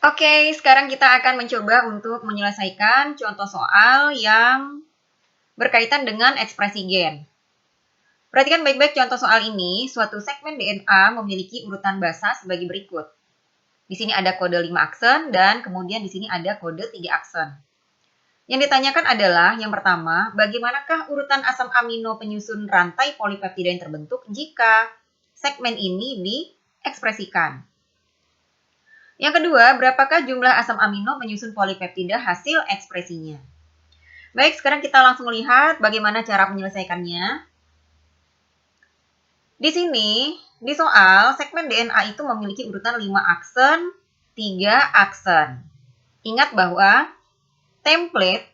Oke, sekarang kita akan mencoba untuk menyelesaikan contoh soal yang berkaitan dengan ekspresi gen. Perhatikan baik-baik contoh soal ini. Suatu segmen DNA memiliki urutan basa sebagai berikut. Di sini ada kode 5 aksen dan kemudian di sini ada kode 3 aksen. Yang ditanyakan adalah, yang pertama, bagaimanakah urutan asam amino penyusun rantai polipeptida yang terbentuk jika segmen ini diekspresikan? Yang kedua, berapakah jumlah asam amino penyusun polipeptida hasil ekspresinya? Baik, sekarang kita langsung lihat bagaimana cara menyelesaikannya. Di sini, di soal, segmen DNA itu memiliki urutan 5 aksen, 3 aksen. Ingat bahwa template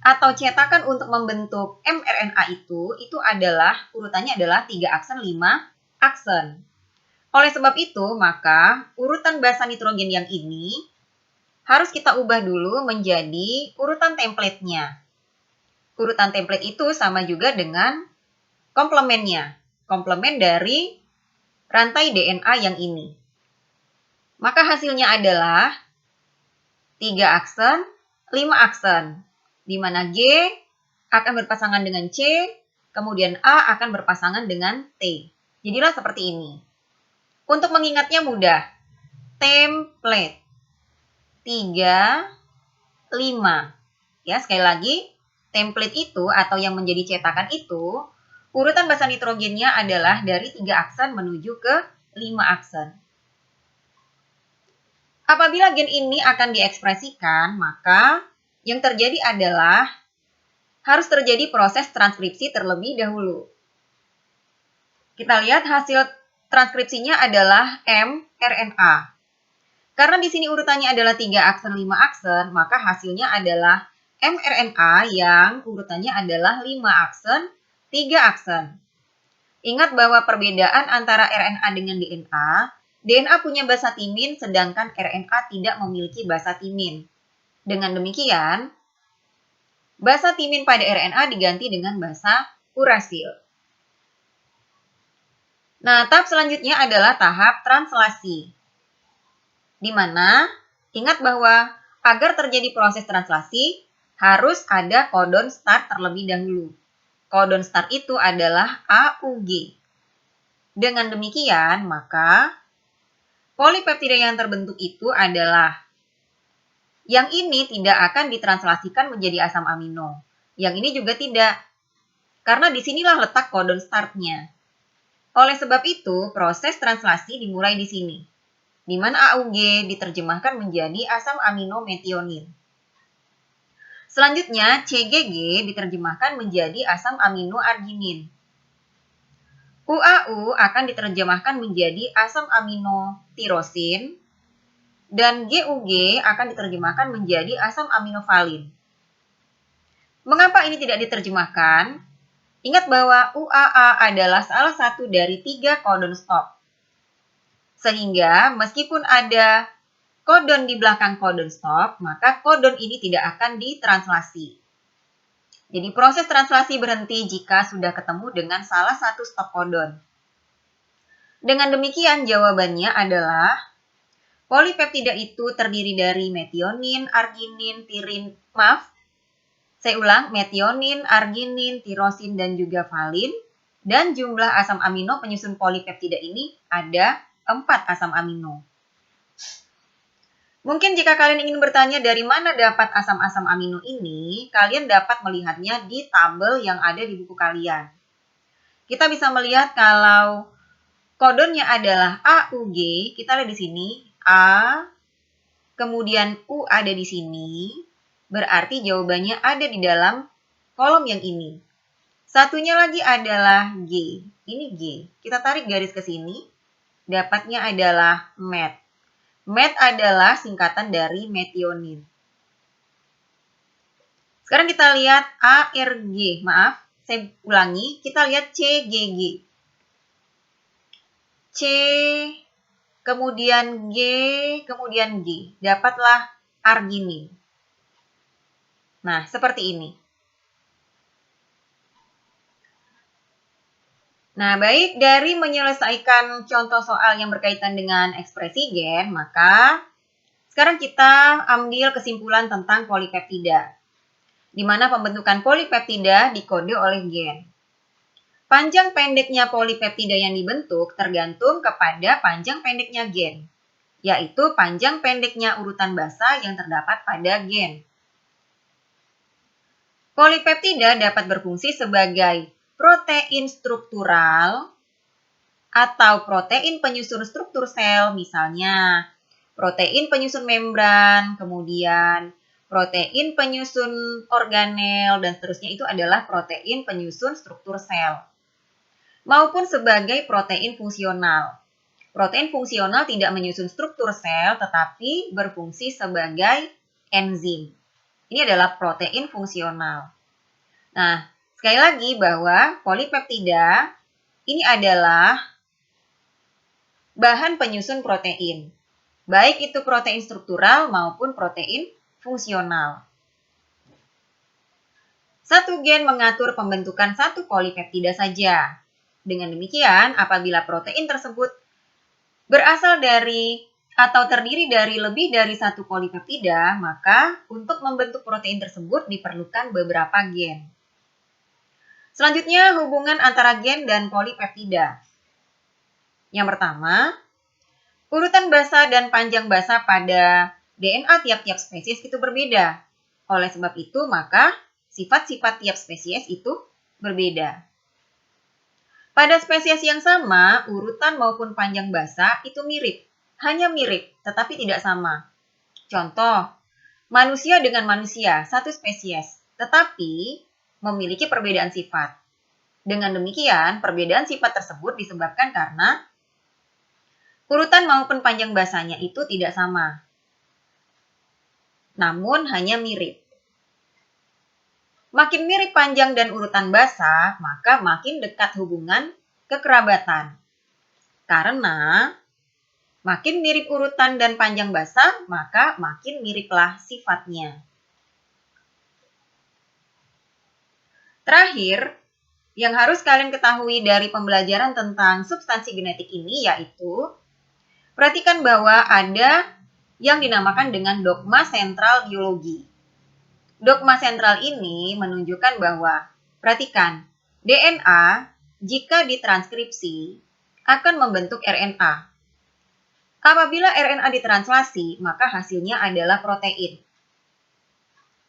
atau cetakan untuk membentuk mRNA itu adalah urutannya adalah 3 aksen, 5 aksen. Oleh sebab itu, maka urutan basa nitrogen yang ini harus kita ubah dulu menjadi urutan template-nya. Urutan template itu sama juga dengan komplemennya. Komplemen dari rantai DNA yang ini. Maka hasilnya adalah 3 aksen, 5 aksen. Di mana G akan berpasangan dengan C, kemudian A akan berpasangan dengan T. Jadilah seperti ini. Untuk mengingatnya mudah. Template 3, 5. Ya, sekali lagi, template itu atau yang menjadi cetakan itu, urutan basa nitrogennya adalah dari 3 aksen menuju ke 5 aksen. Apabila gen ini akan diekspresikan, maka yang terjadi adalah harus terjadi proses transkripsi terlebih dahulu. Kita lihat hasil transkripsinya adalah mRNA. Karena di sini urutannya adalah 3 aksen, 5 aksen, maka hasilnya adalah mRNA yang urutannya adalah 5 aksen, 3 aksen. Ingat bahwa perbedaan antara RNA dengan DNA, DNA punya basa timin sedangkan RNA tidak memiliki basa timin. Dengan demikian, basa timin pada RNA diganti dengan basa urasil. Nah, tahap selanjutnya adalah tahap translasi. Di mana, ingat bahwa agar terjadi proses translasi, harus ada kodon start terlebih dahulu. Kodon start itu adalah AUG. Dengan demikian, maka polipeptida yang terbentuk itu adalah yang ini tidak akan ditranslasikan menjadi asam amino. Yang ini juga tidak. Karena disinilah letak kodon startnya. Oleh sebab itu, proses translasi dimulai di sini. Di mana AUG diterjemahkan menjadi asam amino metionin. Selanjutnya, CGG diterjemahkan menjadi asam amino arginin. UAU akan diterjemahkan menjadi asam amino tirosin. Dan GUG akan diterjemahkan menjadi asam amino valin. Mengapa ini tidak diterjemahkan? Ingat bahwa UAA adalah salah satu dari 3 kodon stop. Sehingga meskipun ada kodon di belakang kodon stop, maka kodon ini tidak akan ditranslasi. Jadi proses translasi berhenti jika sudah ketemu dengan salah satu stop kodon. Dengan demikian jawabannya adalah polipeptida itu terdiri dari metionin, arginin, saya ulang, metionin, arginin, tirosin, dan juga valin. Dan jumlah asam amino penyusun polipeptida ini ada 4 asam amino. Mungkin jika kalian ingin bertanya dari mana dapat asam-asam amino ini, kalian dapat melihatnya di tabel yang ada di buku kalian. Kita bisa melihat kalau kodonnya adalah AUG, kita lihat di sini, A, kemudian U ada di sini, berarti jawabannya ada di dalam kolom yang ini. Satunya lagi adalah G, ini G. Kita tarik garis ke sini, dapatnya adalah MET. MET adalah singkatan dari metionin. Sekarang kita lihat ARG, maaf, saya ulangi, kita lihat CGG. C, kemudian G, kemudian G. Dapatlah arginin. Nah, seperti ini. Nah, baik, dari menyelesaikan contoh soal yang berkaitan dengan ekspresi gen, maka Sekarang kita ambil kesimpulan tentang polipeptida, di mana pembentukan polipeptida dikode oleh gen. Panjang pendeknya polipeptida yang dibentuk tergantung kepada panjang pendeknya gen, yaitu panjang pendeknya urutan basa yang terdapat pada gen. Polipeptida dapat berfungsi sebagai protein struktural atau protein penyusun struktur sel, misalnya protein penyusun membran, kemudian protein penyusun organel, dan seterusnya itu adalah protein penyusun struktur sel. Maupun sebagai protein fungsional. Protein fungsional tidak menyusun struktur sel, tetapi berfungsi sebagai enzim. Ini adalah protein fungsional. Nah, sekali lagi bahwa polipeptida ini adalah bahan penyusun protein. Baik itu protein struktural maupun protein fungsional. Satu gen mengatur pembentukan satu polipeptida saja. Dengan demikian, apabila protein tersebut berasal dari atau terdiri dari lebih dari satu polipeptida, maka untuk membentuk protein tersebut diperlukan beberapa gen. Selanjutnya, hubungan antara gen dan polipeptida. Yang pertama, urutan basa dan panjang basa pada DNA tiap-tiap spesies itu berbeda. Oleh sebab itu, maka sifat-sifat tiap spesies itu berbeda. Pada spesies yang sama, urutan maupun panjang basa itu mirip. Hanya mirip, tetapi tidak sama. Contoh, manusia dengan manusia, satu spesies, tetapi memiliki perbedaan sifat. Dengan demikian, perbedaan sifat tersebut disebabkan karena urutan maupun panjang basanya itu tidak sama, namun hanya mirip. Makin mirip panjang dan urutan basa, maka makin dekat hubungan kekerabatan. Karena makin mirip urutan dan panjang basa, maka makin miriplah sifatnya. Terakhir, yang harus kalian ketahui dari pembelajaran tentang substansi genetik ini yaitu perhatikan bahwa ada yang dinamakan dengan dogma sentral biologi. Dogma sentral ini menunjukkan bahwa, perhatikan, DNA jika ditranskripsi akan membentuk RNA. Apabila RNA ditranslasi, maka hasilnya adalah protein.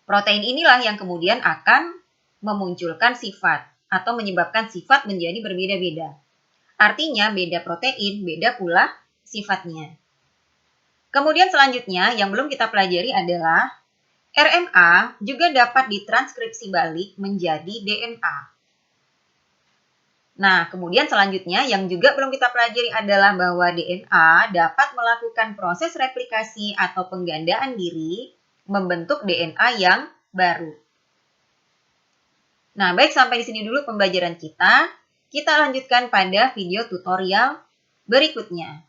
Protein inilah yang kemudian akan memunculkan sifat atau menyebabkan sifat menjadi berbeda-beda. Artinya beda protein, beda pula sifatnya. Kemudian selanjutnya yang belum kita pelajari adalah RNA juga dapat ditranskripsi balik menjadi DNA. Nah, kemudian selanjutnya yang juga belum kita pelajari adalah bahwa DNA dapat melakukan proses replikasi atau penggandaan diri membentuk DNA yang baru. Nah, baik sampai di sini dulu pembelajaran kita. Kita lanjutkan pada video tutorial berikutnya.